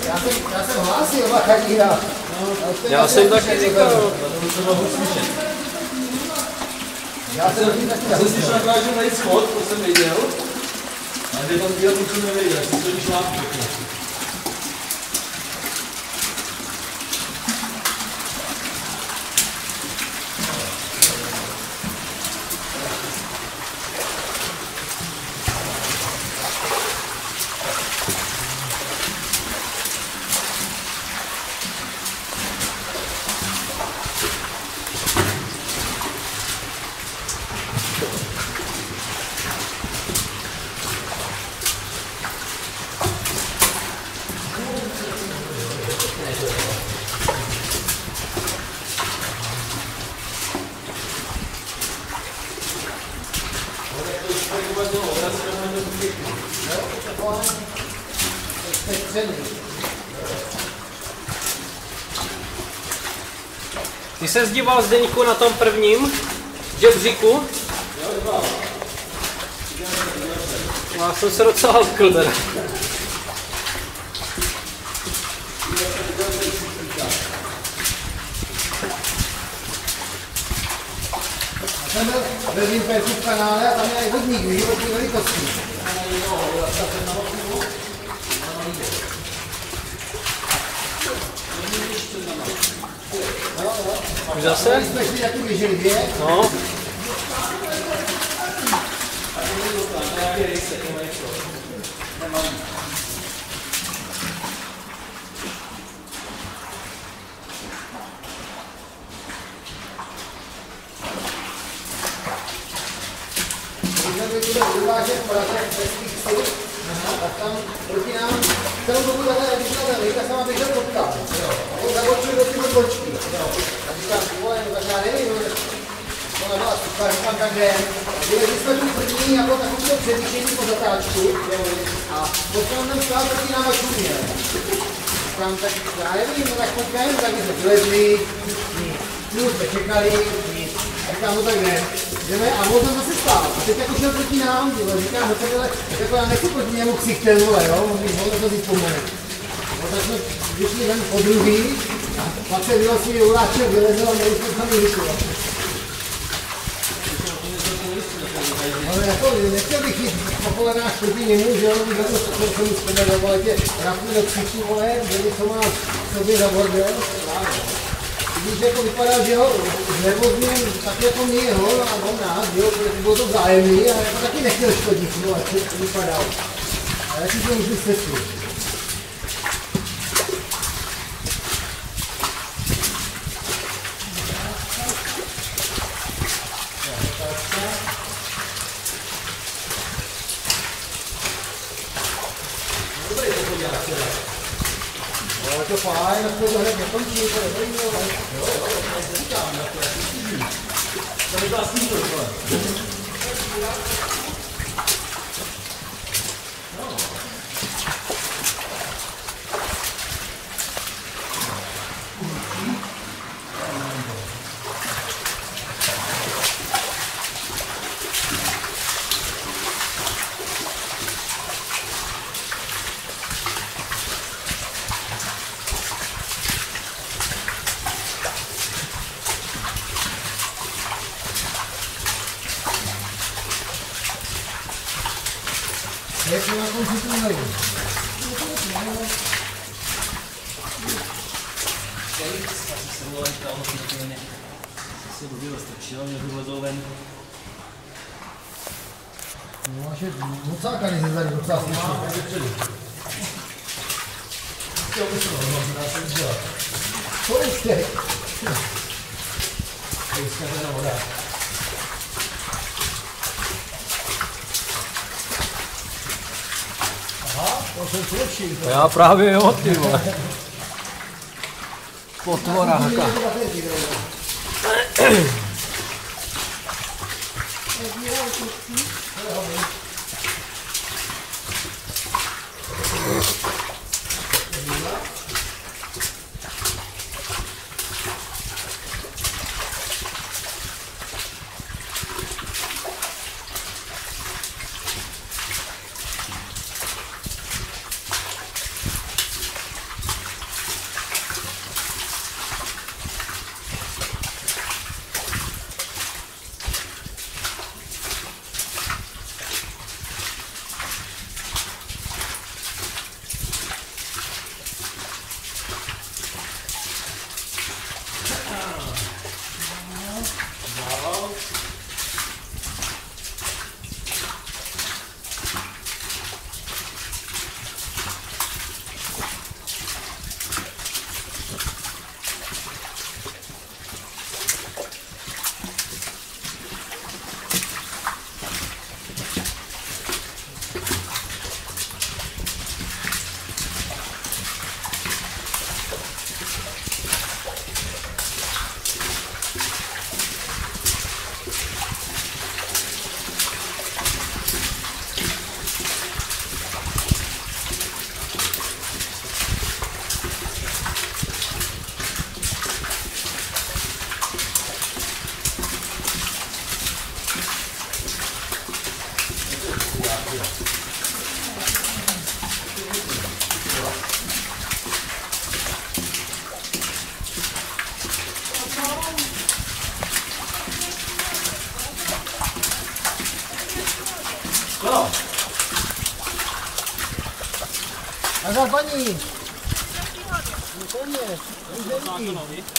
Já jsem hlásil Machadíra. Já jsem taky říkal. Já jsem slyšel akorát, že najít schod, to jsem viděl. A že tam dělat něco nevěděl, jak jsem se když lápil. Ty se zdíval Zdeňku na tom prvním žebříku? Já jsem se docela odkl teda. Jsem byl ve Vimperku v kanále a tam je i vodník, víš, od té velikosti. Už zase? Jsme šli taky běželi dvě. No. Když jsme byli uvážet v Praze českých sil, tak tam proti nám celou dobu takhle, když jsme tam nejka sama běžel potkal. On zabočil do tyhle bočky. A říkám, vole, no tak já nevím, to nebyla super, říkám, takže když jsme tu první jako takovou převýšení po zatáčku a potom tam stál proti nám a čuměl. Říkám, tak já nevím, no tak pojďme, tak jsme vylezli, plus jsme čekali, říkám, no tak ne. Jdeme a on tam zase stál. A teď jako šel proti nám, říkám, no tohle, jako já nechci proti němu ksichtel, vole, jo, on to si vzpomene. No tak jsme vyšli ven po druhý a pak se vylosili Uláček, vylezl a měli jsme tam vyšli. Ale jako nechtěl bych jít po kolenách proti němu, že jo, to jsem mu vzpomněl, ale tě rapnu do ksichu, vole, že co má v sobě za bordel. Když jako vypadá, že ho znevozním tak jako my jeho a on nás, jo, bylo to vzájemný a jako taky nechtěl škodit, no, jak to vypadal. A jaký to můžu vysvětlit? Ale to fajn, tak to hned nekončí, to je dobrý, jo, říkám, to nebyla smysl, tohle. Jak se na konci to najde? No až je mocáka nezezali docela slyšet. Co už teď? To je zkažená voda. Já právě jo, ty vole. Potvora haka. No. Nazar paní! No koně!